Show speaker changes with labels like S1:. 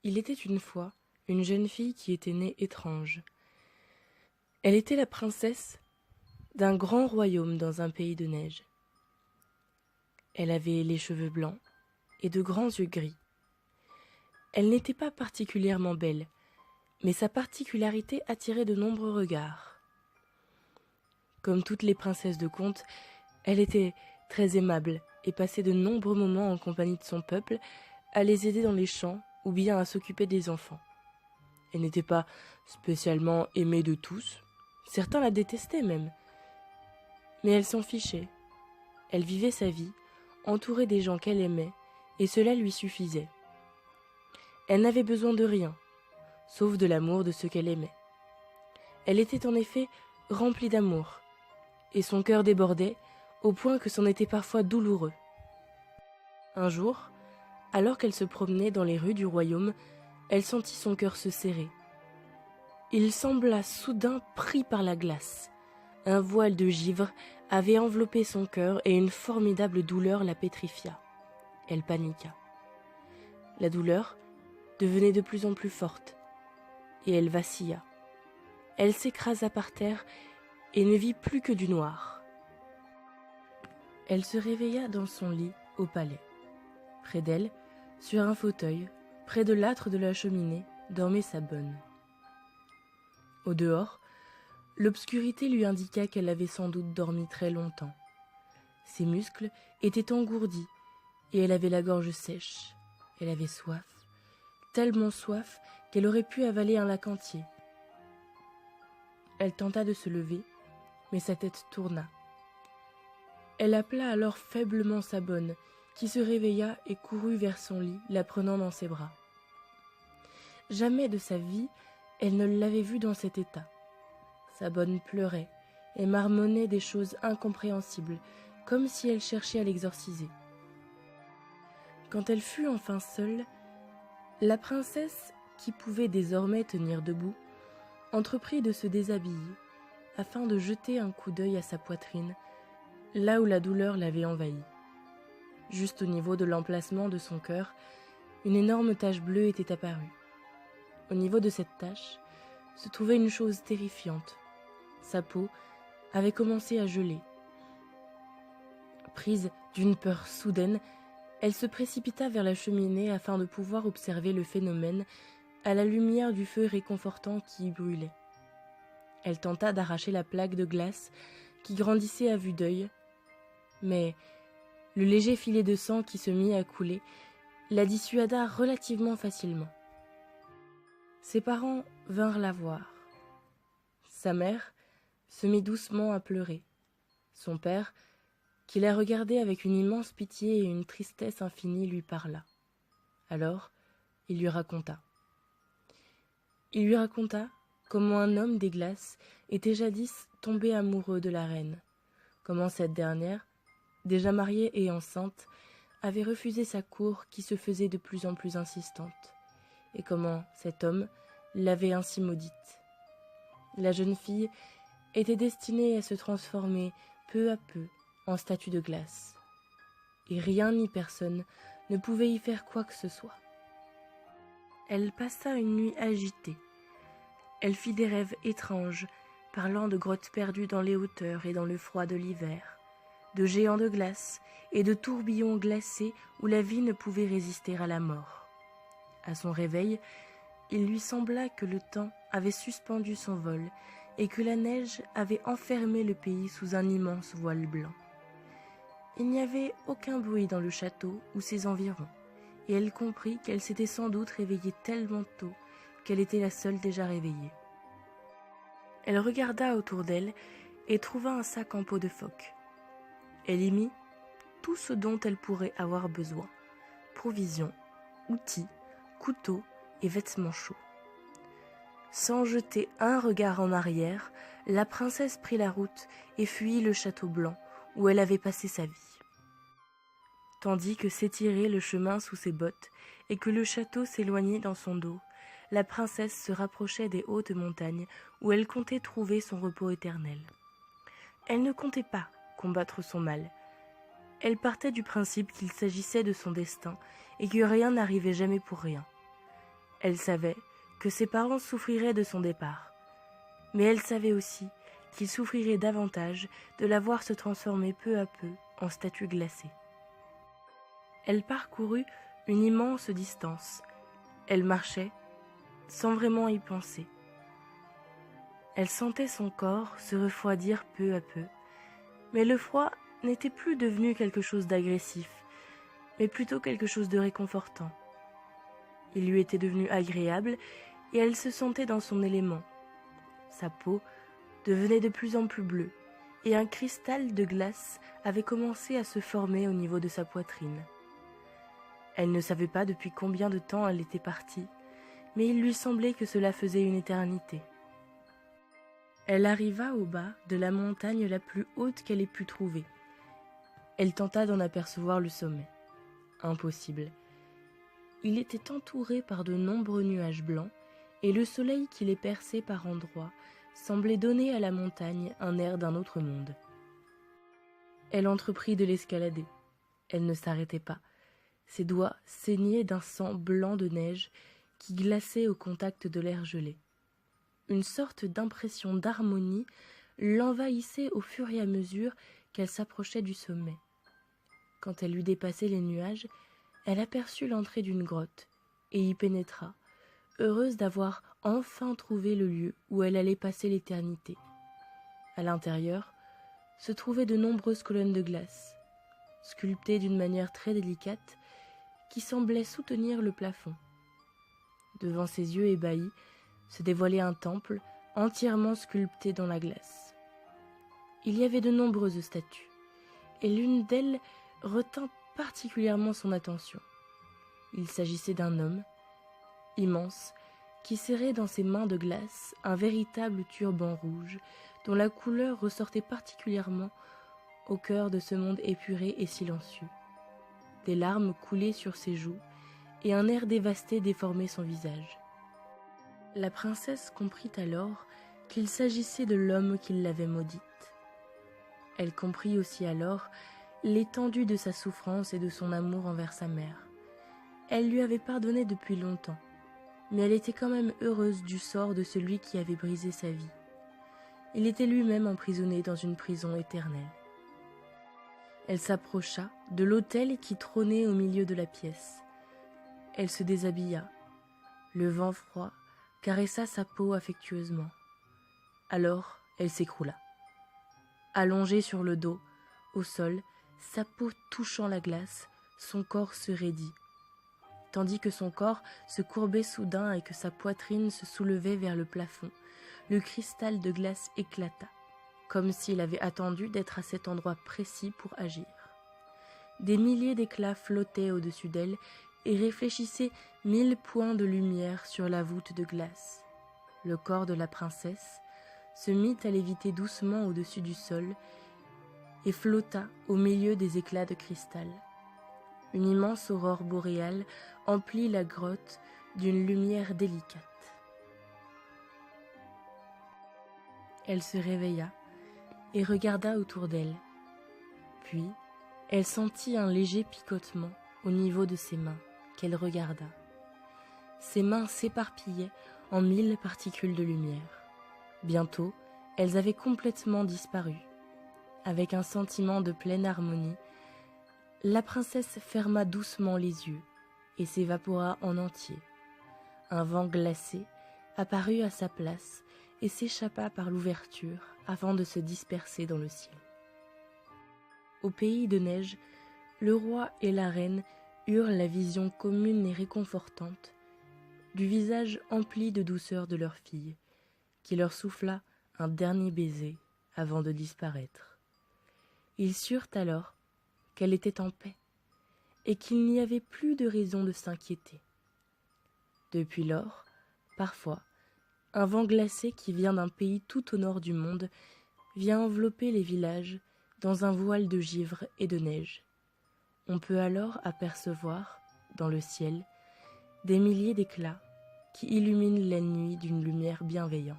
S1: Il était une fois une jeune fille qui était née étrange. Elle était la princesse d'un grand royaume dans un pays de neige. Elle avait les cheveux blancs et de grands yeux gris. Elle n'était pas particulièrement belle, mais sa particularité attirait de nombreux regards. Comme toutes les princesses de contes, elle était très aimable et passait de nombreux moments en compagnie de son peuple à les aider dans les champs ou bien à s'occuper des enfants. Elle n'était pas spécialement aimée de tous, certains la détestaient même, mais elle s'en fichait. Elle vivait sa vie, entourée des gens qu'elle aimait, et cela lui suffisait. Elle n'avait besoin de rien, sauf de l'amour de ceux qu'elle aimait. Elle était en effet remplie d'amour, et son cœur débordait au point que c'en était parfois douloureux. Un jour, alors qu'elle se promenait dans les rues du royaume, elle sentit son cœur se serrer. Il sembla soudain pris par la glace. Un voile de givre avait enveloppé son cœur et une formidable douleur la pétrifia. Elle paniqua. La douleur devenait de plus en plus forte, et elle vacilla. Elle s'écrasa par terre et ne vit plus que du noir. Elle se réveilla dans son lit au palais. Près d'elle, sur un fauteuil, près de l'âtre de la cheminée, dormait sa bonne. Au dehors, l'obscurité lui indiqua qu'elle avait sans doute dormi très longtemps. Ses muscles étaient engourdis et elle avait la gorge sèche. Elle avait soif, tellement soif qu'elle aurait pu avaler un lac entier. Elle tenta de se lever, mais sa tête tourna. Elle appela alors faiblement sa bonne, qui se réveilla et courut vers son lit, la prenant dans ses bras. Jamais de sa vie, elle ne l'avait vue dans cet état. Sa bonne pleurait et marmonnait des choses incompréhensibles, comme si elle cherchait à l'exorciser. Quand elle fut enfin seule, la princesse, qui pouvait désormais tenir debout, entreprit de se déshabiller, afin de jeter un coup d'œil à sa poitrine, là où la douleur l'avait envahie. Juste au niveau de l'emplacement de son cœur, une énorme tache bleue était apparue. Au niveau de cette tache se trouvait une chose terrifiante. Sa peau avait commencé à geler. Prise d'une peur soudaine, elle se précipita vers la cheminée afin de pouvoir observer le phénomène à la lumière du feu réconfortant qui y brûlait. Elle tenta d'arracher la plaque de glace qui grandissait à vue d'œil, mais le léger filet de sang qui se mit à couler la dissuada relativement facilement. Ses parents vinrent la voir. Sa mère se mit doucement à pleurer. Son père, qui la regardait avec une immense pitié et une tristesse infinie, lui parla. Alors, il lui raconta. Il lui raconta comment un homme des glaces était jadis tombé amoureux de la reine, comment cette dernière, déjà mariée et enceinte, avait refusé sa cour qui se faisait de plus en plus insistante, et comment cet homme l'avait ainsi maudite. La jeune fille était destinée à se transformer peu à peu en statue de glace, et rien ni personne ne pouvait y faire quoi que ce soit. Elle passa une nuit agitée. Elle fit des rêves étranges, parlant de grottes perdues dans les hauteurs et dans le froid de l'hiver, de géants de glace et de tourbillons glacés où la vie ne pouvait résister à la mort. À son réveil, il lui sembla que le temps avait suspendu son vol et que la neige avait enfermé le pays sous un immense voile blanc. Il n'y avait aucun bruit dans le château ou ses environs, et elle comprit qu'elle s'était sans doute réveillée tellement tôt qu'elle était la seule déjà réveillée. Elle regarda autour d'elle et trouva un sac en peau de phoque. Elle y mit tout ce dont elle pourrait avoir besoin: provisions, outils, couteaux et vêtements chauds. Sans jeter un regard en arrière, la princesse prit la route et fuit le château blanc où elle avait passé sa vie. Tandis que s'étirait le chemin sous ses bottes et que le château s'éloignait dans son dos, la princesse se rapprochait des hautes montagnes où elle comptait trouver son repos éternel. Elle ne comptait pas combattre son mal. Elle partait du principe qu'il s'agissait de son destin et que rien n'arrivait jamais pour rien. Elle savait que ses parents souffriraient de son départ, mais elle savait aussi qu'ils souffriraient davantage de la voir se transformer peu à peu en statue glacée. Elle parcourut une immense distance. Elle marchait sans vraiment y penser. Elle sentait son corps se refroidir peu à peu, mais le froid n'était plus devenu quelque chose d'agressif, mais plutôt quelque chose de réconfortant. Il lui était devenu agréable et elle se sentait dans son élément. Sa peau devenait de plus en plus bleue et un cristal de glace avait commencé à se former au niveau de sa poitrine. Elle ne savait pas depuis combien de temps elle était partie, mais il lui semblait que cela faisait une éternité. Elle arriva au bas de la montagne la plus haute qu'elle ait pu trouver. Elle tenta d'en apercevoir le sommet. Impossible. Il était entouré par de nombreux nuages blancs, et le soleil qui les perçait par endroits semblait donner à la montagne un air d'un autre monde. Elle entreprit de l'escalader. Elle ne s'arrêtait pas. Ses doigts saignaient d'un sang blanc de neige qui glaçait au contact de l'air gelé. Une sorte d'impression d'harmonie l'envahissait au fur et à mesure qu'elle s'approchait du sommet. Quand elle eut dépassé les nuages, elle aperçut l'entrée d'une grotte et y pénétra, heureuse d'avoir enfin trouvé le lieu où elle allait passer l'éternité. À l'intérieur se trouvaient de nombreuses colonnes de glace, sculptées d'une manière très délicate, qui semblaient soutenir le plafond. Devant ses yeux ébahis se dévoilait un temple entièrement sculpté dans la glace. Il y avait de nombreuses statues, et l'une d'elles retint particulièrement son attention. Il s'agissait d'un homme, immense, qui serrait dans ses mains de glace un véritable turban rouge, dont la couleur ressortait particulièrement au cœur de ce monde épuré et silencieux. Des larmes coulaient sur ses joues, et un air dévasté déformait son visage. La princesse comprit alors qu'il s'agissait de l'homme qui l'avait maudite. Elle comprit aussi alors l'étendue de sa souffrance et de son amour envers sa mère. Elle lui avait pardonné depuis longtemps, mais elle était quand même heureuse du sort de celui qui avait brisé sa vie. Il était lui-même emprisonné dans une prison éternelle. Elle s'approcha de l'autel qui trônait au milieu de la pièce. Elle se déshabilla. Le vent froid caressa sa peau affectueusement. Alors, elle s'écroula. Allongée sur le dos, au sol, sa peau touchant la glace, son corps se raidit. Tandis que son corps se courbait soudain et que sa poitrine se soulevait vers le plafond, le cristal de glace éclata, comme s'il avait attendu d'être à cet endroit précis pour agir. Des milliers d'éclats flottaient au-dessus d'elle et réfléchissaient 1000 points de lumière sur la voûte de glace. Le corps de la princesse se mit à léviter doucement au-dessus du sol et flotta au milieu des éclats de cristal. Une immense aurore boréale emplit la grotte d'une lumière délicate. Elle se réveilla et regarda autour d'elle. Puis, elle sentit un léger picotement au niveau de ses mains qu'elle regarda. Ses mains s'éparpillaient en 1000 particules de lumière. Bientôt, elles avaient complètement disparu. Avec un sentiment de pleine harmonie, la princesse ferma doucement les yeux et s'évapora en entier. Un vent glacé apparut à sa place et s'échappa par l'ouverture avant de se disperser dans le ciel. Au pays de neige, le roi et la reine eurent la vision commune et réconfortante du visage empli de douceur de leur fille, qui leur souffla un dernier baiser avant de disparaître. Ils surent alors qu'elle était en paix et qu'il n'y avait plus de raison de s'inquiéter. Depuis lors, parfois, un vent glacé qui vient d'un pays tout au nord du monde vient envelopper les villages dans un voile de givre et de neige. On peut alors apercevoir, dans le ciel, des milliers d'éclats qui illuminent la nuit d'une lumière bienveillante.